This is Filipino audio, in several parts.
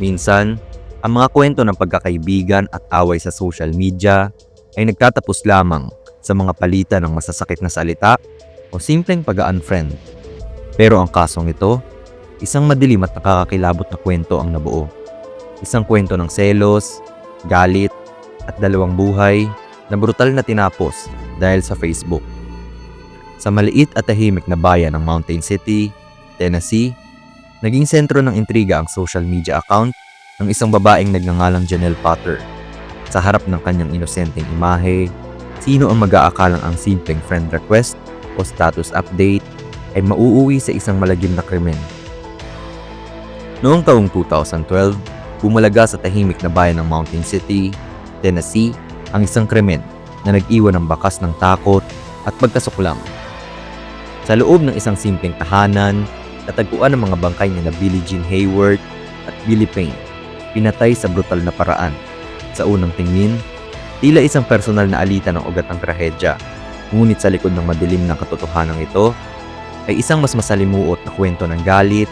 Minsan, ang mga kwento ng pagkakaibigan at away sa social media ay nagtatapos lamang sa mga palitan ng masasakit na salita o simpleng pag-unfriend. Pero ang kasong ito, isang madilim at nakakakilabot na kwento ang nabuo. Isang kwento ng selos, galit, at dalawang buhay na brutal na tinapos dahil sa Facebook. Sa maliit at tahimik na bayan ng Mountain City, Tennessee, naging sentro ng intriga ang social media account ng isang babaeng nagngangalang Janelle Potter. Sa harap ng kanyang inosenteng imahe, sino ang mag-aakalang ang simpleng friend request o status update ay mauuwi sa isang malagim na krimen. Noong taong 2012, bumalaga sa tahimik na bayan ng Mountain City, Tennessee, ang isang krimen na nag-iwan ng bakas ng takot at pagkasuklam. Sa loob ng isang simpleng tahanan, natagpuan ang mga bangkay ni Billie Jean Hayward at Billy Payne, pinatay sa brutal na paraan. Sa unang tingin, tila isang personal na alitan ng ugat ng trahedya. Ngunit sa likod ng madilim na katotohanan ito, ay isang mas masalimuot na kwento ng galit,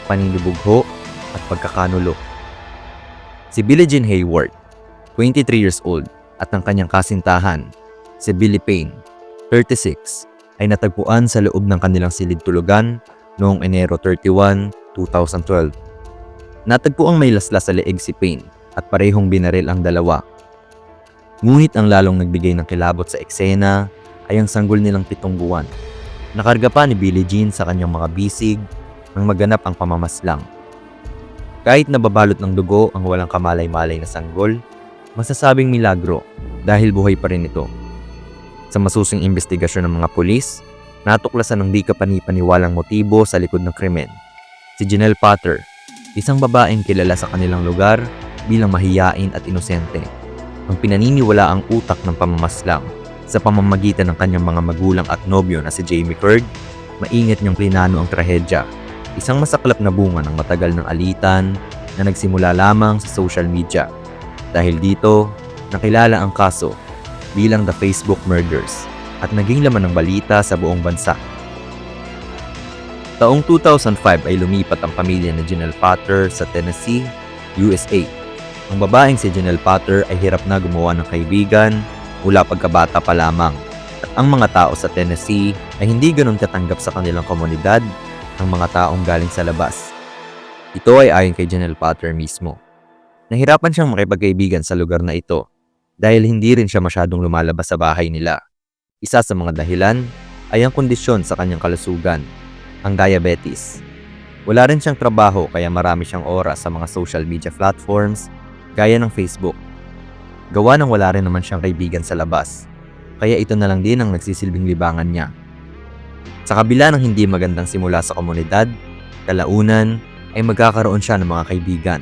paninibugho at pagkakanulo. Si Billie Jean Hayward, 23 years old, at ang kanyang kasintahan, si Billy Payne, 36, ay natagpuan sa loob ng kanilang silid-tulugan noong Enero 31, 2012. Natagpuang may laslas sa leeg si Payne at parehong binaril ang dalawa. Ngunit ang lalong nagbigay ng kilabot sa eksena ay ang sanggol nilang 7 buwan. Nakarga pa ni Billie Jean sa kanyang mga bisig nang maganap ang pamamaslang. Kahit nababalot ng dugo ang walang kamalay-malay na sanggol, masasabing milagro dahil buhay pa rin ito. Sa masusing investigasyon ng mga pulis, natuklasan ng di kapanipaniwalang motibo sa likod ng krimen. Si Janelle Potter, isang babaeng kilala sa kanilang lugar bilang mahiyain at inosente, ang pinaniniwala ang utak ng pamamaslang sa pamamagitan ng kanyang mga magulang at nobyo na si Jamie Curd. Maingat niyang plinano ang trahedya, isang masaklap na bunga ng matagal ng alitan na nagsimula lamang sa social media. Dahil dito, nakilala ang kaso bilang The Facebook Murders at naging laman ng balita sa buong bansa. Taong 2005 ay lumipat ang pamilya ni Janelle Potter sa Tennessee, USA. Ang babaeng si Janelle Potter ay hirap na gumawa ng kaibigan mula pagkabata pa lamang. At ang mga tao sa Tennessee ay hindi ganun katanggap sa kanilang komunidad ng mga taong galing sa labas. Ito ay ayon kay Janelle Potter mismo. Nahirapan siyang makipagkaibigan sa lugar na ito dahil hindi rin siya masyadong lumalabas sa bahay nila. Isa sa mga dahilan ay ang kondisyon sa kanyang kalusugan, ang diabetes. Wala rin siyang trabaho kaya marami siyang oras sa mga social media platforms gaya ng Facebook. Gawa ng wala rin naman siyang kaibigan sa labas, kaya ito na lang din ang nagsisilbing libangan niya. Sa kabila ng hindi magandang simula sa komunidad, kalaunan ay magkakaroon siya ng mga kaibigan.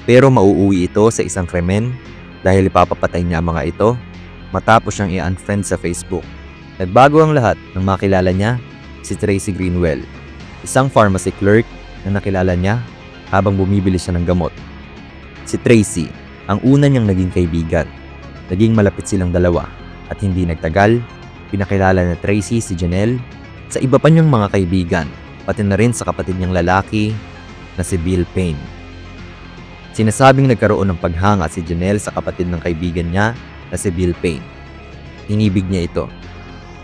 Pero mauuwi ito sa isang krimen dahil ipapapatay niya ang mga ito matapos siyang i-unfriend sa Facebook. Nagbago ang lahat nang makilala niya si Tracy Greenwell, isang pharmacy clerk na nakilala niya habang bumibili siya ng gamot. Si Tracy ang una niyang naging kaibigan. Naging malapit silang dalawa at hindi nagtagal, pinakilala na Tracy si Janelle sa iba pa niyang mga kaibigan, pati na rin sa kapatid niyang lalaki na si Bill Payne. Sinasabing nagkaroon ng paghanga si Janelle sa kapatid ng kaibigan niya na si Bill Payne. Inibig niya ito.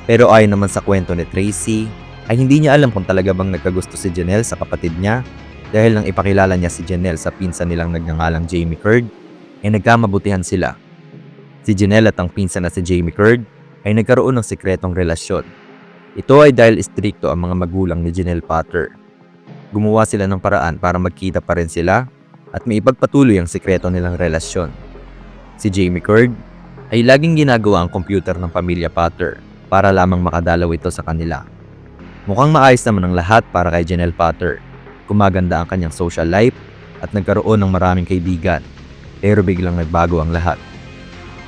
Pero ayon naman sa kwento ni Tracy, ay hindi niya alam kung talaga bang nagkagusto si Janelle sa kapatid niya dahil nang ipakilala niya si Janelle sa pinsan nilang nagngangalang Jamie Curd, ay nagkamabutihan sila. Si Janelle at ang pinsan na si Jamie Curd ay nagkaroon ng sikretong relasyon. Ito ay dahil istrikto ang mga magulang ni Janelle Potter. Gumawa sila ng paraan para magkita pa rin sila at may ipagpatuloy ang sikreto nilang relasyon. Si Jamie Curd ay laging ginagawa ang computer ng pamilya Potter para lamang makadalaw ito sa kanila. Mukhang maayos naman ang lahat para kay Janelle Potter. Gumaganda ang kanyang social life at nagkaroon ng maraming kaibigan. Pero biglang nagbago ang lahat.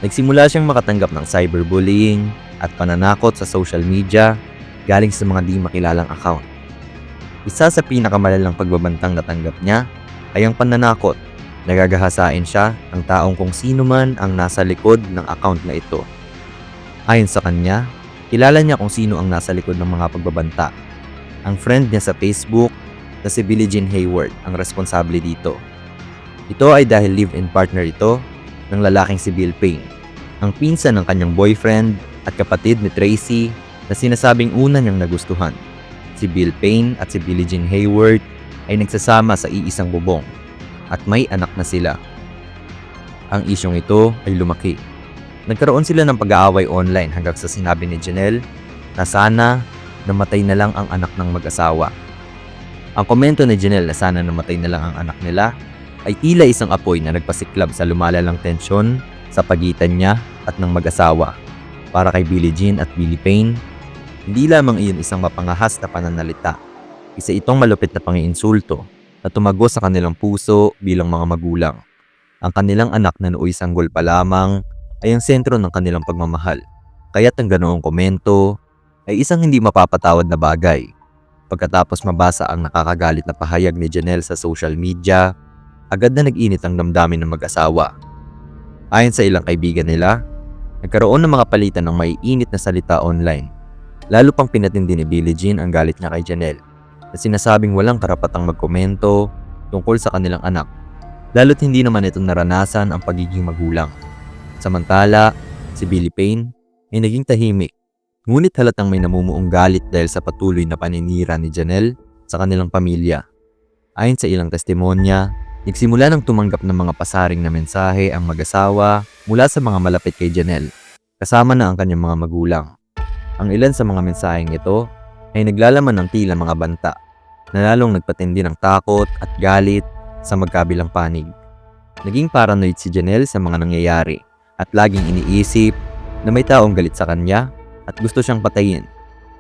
Nagsimula siyang makatanggap ng cyberbullying at pananakot sa social media galing sa mga di makilalang account. Isa sa pinakamalalang pagbabantang natanggap niya ay ang pananakot. Nagagahasain siya ng taong kung sino man ang nasa likod ng account na ito. Ayon sa kanya, kilala niya kung sino ang nasa likod ng mga pagbabanta. Ang friend niya sa Facebook na si Billie Jean Hayward ang responsable dito. Ito ay dahil live-in partner ito ng lalaking si Bill Payne, ang pinsan ng kanyang boyfriend at kapatid ni Tracy na sinasabing una niyang nagustuhan. Si Bill Payne at si Billie Jean Hayward ay nagsasama sa iisang bubong at may anak na sila. Ang isyong ito ay lumaki. Nagkaroon sila ng pag-aaway online hanggang sa sinabi ni Janelle na sana namatay na lang ang anak ng mag-asawa. Ang komento ni Janelle na sana namatay na lang ang anak nila ay tila isang apoy na nagpasiklab sa lumalalang tensyon sa pagitan niya at ng mag-asawa. Para kay Billie Jean at Billy Payne, hindi lamang iyon isang mapangahas na pananalita. Isa itong malupit na pangiinsulto na tumago sa kanilang puso bilang mga magulang. Ang kanilang anak na nooy sanggol pa lamang ay ang sentro ng kanilang pagmamahal. Kaya't ang ganoong komento ay isang hindi mapapatawad na bagay. Pagkatapos mabasa ang nakakagalit na pahayag ni Janelle sa social media, agad na nag-init ang damdamin ng mag-asawa. Ayon sa ilang kaibigan nila, nagkaroon ng mga palitan ng maiinit na salita online. Lalo pang pinatindi ni Billie Jean ang galit niya kay Janelle na sinasabing walang karapatang magkomento tungkol sa kanilang anak, lalo't hindi naman ito naranasan ang pagiging magulang. Samantala, si Billy Payne ay naging tahimik, ngunit halatang may namumuong galit dahil sa patuloy na paninira ni Janelle sa kanilang pamilya. Ayon sa ilang testimonya, nagsimula nang tumanggap ng mga pasaring na mensahe ang mag-asawa mula sa mga malapit kay Janelle, kasama na ang kanyang mga magulang. Ang ilan sa mga mensaheng ito ay naglalaman ng tila mga banta na lalong nagpatindi ng takot at galit sa magkabilang panig. Naging paranoid si Janelle sa mga nangyayari at laging iniisip na may taong galit sa kanya at gusto siyang patayin.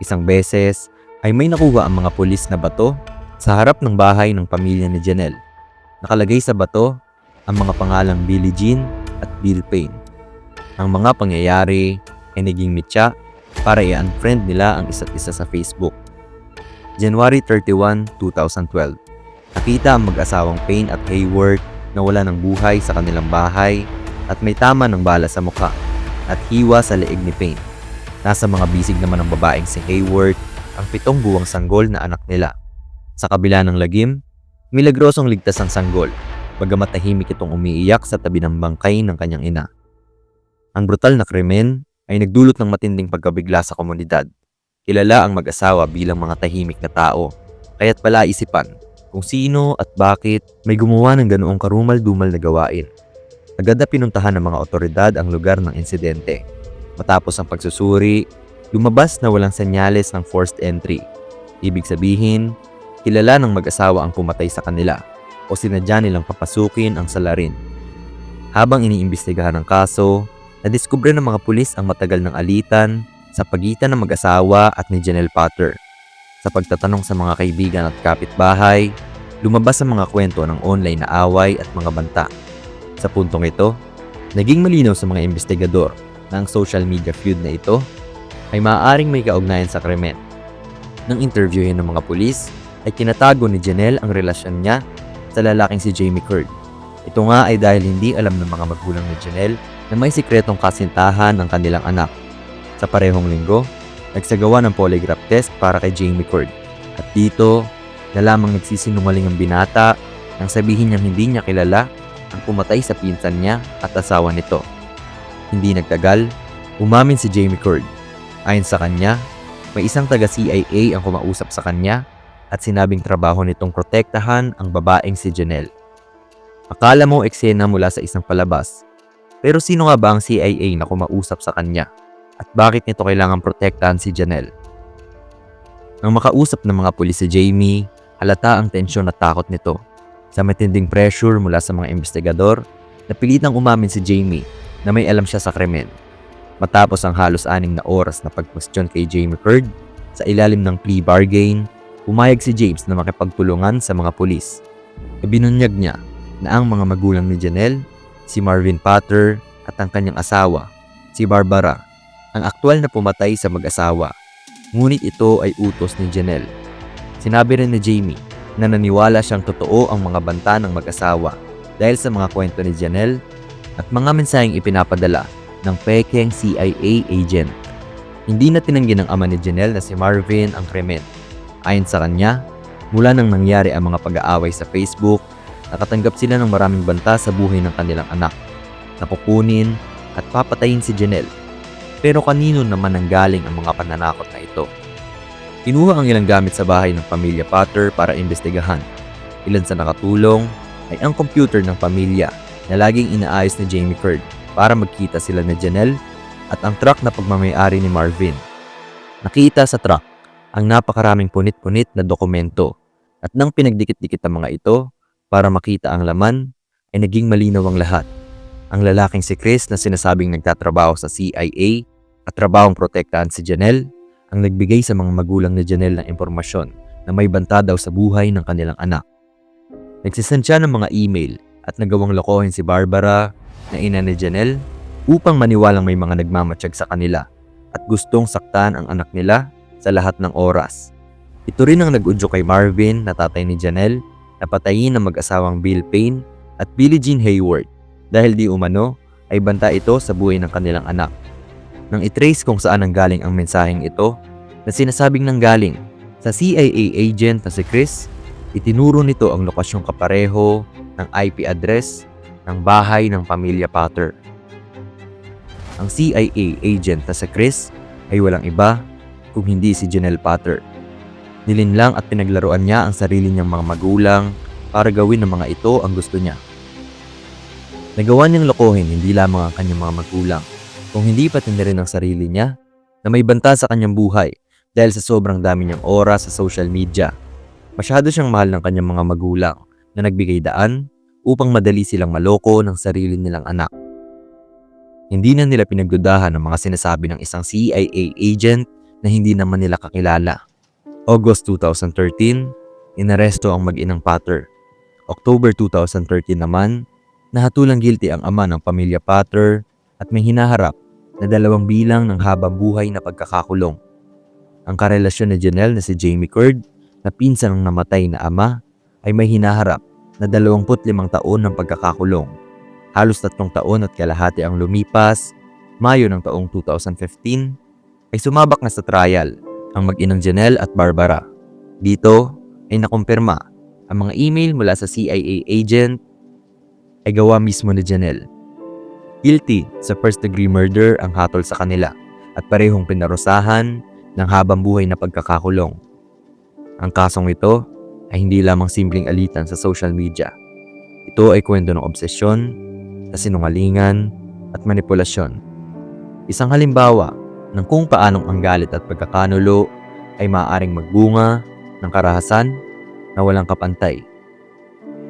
Isang beses ay may nakuha ang mga pulis na bato sa harap ng bahay ng pamilya ni Janelle. Nakalagay sa bato ang mga pangalang Billie Jean at Bill Payne. Ang mga pangyayari ay naging mitya para i-unfriend nila ang isa't isa sa Facebook. January 31, 2012. Nakita ang mag-asawang Payne at Hayward na wala ng buhay sa kanilang bahay at may tama ng bala sa mukha at hiwa sa leeg ni Payne. Nasa mga bisig naman ng babaeng si Hayward ang 7 buwang sanggol na anak nila. Sa kabila ng lagim, milagrosong ligtas ang sanggol, bagamat tahimik itong umiiyak sa tabi ng bangkay ng kanyang ina. Ang brutal na krimen ay nagdulot ng matinding pagkabigla sa komunidad. Kilala ang mag-asawa bilang mga tahimik na tao, kaya't palaisipan kung sino at bakit may gumawa ng ganoong karumal-dumal na gawain. Agad na pinuntahan ng mga otoridad ang lugar ng insidente. Matapos ang pagsusuri, lumabas na walang senyales ng forced entry. Ibig sabihin, kilala ng mag-asawa ang pumatay sa kanila o sinadya nilang papasukin ang salarin. Habang iniimbestigahan ang kaso, nadiskubre ng mga pulis ang matagal ng alitan sa pagitan ng mag-asawa at ni Janelle Potter. Sa pagtatanong sa mga kaibigan at kapitbahay, lumabas ang mga kwento ng online na away at mga banta. Sa puntong ito, naging malinaw sa mga investigador na ang social media feud na ito ay maaaring may kaugnayan sa krimen. Nang interviewin ng mga pulis, ay kinatago ni Janelle ang relasyon niya sa lalaking si Jamie Curd. Ito nga ay dahil hindi alam ng mga magulang ni Janelle na may sikretong kasintahan ng kanilang anak. Sa parehong linggo, nagsagawa ng polygraph test para kay Jamie Curd. At dito, na lamang nagsisinungaling ang binata nang sabihin niyang hindi niya kilala ang pumatay sa pinsan niya at asawa nito. Hindi nagtagal, umamin si Jamie Curd. Ayon sa kanya, may isang taga-CIA ang kumausap sa kanya at sinabing trabaho nitong protektahan ang babaeng si Janelle. Akala mo eksena mula sa isang palabas, pero sino nga ba ang CIA na kumausap sa kanya? At bakit nito kailangang protektahan si Janelle? Nang makausap ng mga pulis si Jamie, halata ang tensyon at takot nito. Sa matinding pressure mula sa mga investigador, napilitang umamin si Jamie na may alam siya sa krimen. Matapos ang halos 6 na oras na pagkwestiyon kay Jamie Curd, sa ilalim ng plea bargain, pumayag si James na makipagtulungan sa mga pulis. Ibinunyag niya na ang mga magulang ni Janelle, si Marvin Potter at ang kanyang asawa, si Barbara, ang aktwal na pumatay sa mag-asawa. Ngunit ito ay utos ni Janelle. Sinabi rin ni Jamie na naniwala siyang totoo ang mga banta ng mag-asawa dahil sa mga kwento ni Janelle at mga mensaheng ipinapadala ng pekeng CIA agent. Hindi na tinanggi ng ama ni Janelle na si Marvin ang krimen. Ayon sa kanya, mula nang nangyari ang mga pag-aaway sa Facebook, Nakatanggap sila ng maraming banta sa buhay ng kanilang anak. Nakukunin at papatayin si Janelle. Pero kanino naman nanggaling ang mga pananakot na ito? Kinuha ang ilang gamit sa bahay ng pamilya Potter para imbestigahan. Ilan sa nakatulong ay ang computer ng pamilya na laging inaayos ni Jamie Curd para magkita sila ni Janelle at ang truck na pagmamayari ni Marvin. Nakita sa truck ang napakaraming punit-punit na dokumento at nang pinagdikit-dikit ang mga ito para makita ang laman ay naging malinaw ang lahat. Ang lalaking si Chris na sinasabing nagtatrabaho sa CIA at trabahong protektahan si Janelle ang nagbigay sa mga magulang ni Janelle ng impormasyon na may banta daw sa buhay ng kanilang anak. Nagsisend siya ng mga email at nagawang lokohin si Barbara na ina ni Janelle upang maniwalang may mga nagmamatsyag sa kanila at gustong saktan ang anak nila sa lahat ng oras. Ito rin ang nag-udyo kay Marvin na tatay ni Janelle na patayin ng mag-asawang Bill Payne at Billie Jean Hayward dahil di umano ay banta ito sa buhay ng kanilang anak. Nang itrace kung saan nanggaling ang mensaheng ito na sinasabing nanggaling sa CIA agent na si Chris, itinuro nito ang lokasyong kapareho ng IP address ng bahay ng pamilya Potter. Ang CIA agent na si Chris ay walang iba kung hindi si Janelle Potter. Nilinlang at pinaglaruan niya ang sarili niyang mga magulang para gawin ng mga ito ang gusto niya. Nagawa niyang lokohin hindi lamang ang kanyang mga magulang, kung hindi pati na rin ang sarili niya na may banta sa kanyang buhay dahil sa sobrang dami niyang oras sa social media. Masyado siyang mahal ng kanyang mga magulang na nagbigay daan upang madali silang maloko ng sarili nilang anak. Hindi na nila pinagdudahan ang mga sinasabi ng isang CIA agent na hindi naman nila kakilala. August 2013, inaresto ang mag-inang Potter. October 2013 naman, nahatulang guilty ang ama ng pamilya Potter at may hinaharap na 2 bilang ng habang buhay na pagkakakulong. Ang karelasyon ni Janelle na si Jamie Curd na pinsan ng namatay na ama ay may hinaharap na 25 taon ng pagkakakulong. Halos 3 taon at kalahati ang lumipas. Mayo ng taong 2015 ay sumabak na sa trial ang mag-inang Janelle at Barbara. Dito ay nakumpirma ang mga email mula sa CIA agent ay gawa mismo ni Janelle. Guilty sa first-degree murder ang hatol sa kanila at parehong pinarusahan ng habang buhay na pagkakakulong. Ang kasong ito ay hindi lamang simpleng alitan sa social media. Ito ay kwento ng obsesyon, kasinungalingan at manipulasyon. Isang halimbawa ng kung paanong ang galit at pagkakanulo ay maaaring magbunga ng karahasan na walang kapantay.